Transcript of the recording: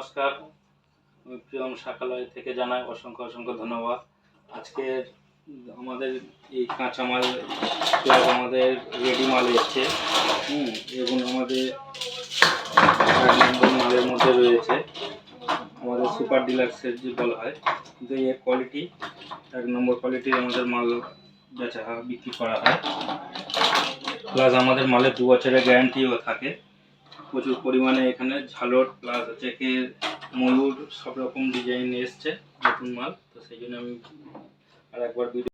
নমস্কার, আমি প্রিয়ম শাখালয় থেকে জানাই অসংখ্য ধন্যবাদ। আজকের আমাদের এই কাঁচামাল প্লাস আমাদের রেডি মাল এসছে। এবং আমাদের 1 নম্বর মালের মধ্যে রয়েছে আমাদের সুপার ডিলাক্সের যে বলা হয়, কিন্তু এর কোয়ালিটি 1 নম্বর কোয়ালিটির আমাদের মাল বেচা বিক্রি করা হয়। প্লাস আমাদের মালের 2 বছরের গ্যারান্টিও থাকে। প্রচুর পরিমাণে এখানে ঝালর প্লাস হচ্ছে কি ময়ূর সব রকম ডিজাইন এসছে নতুন মাল, তো সেই জন্য আমি আর একবার ভিডিও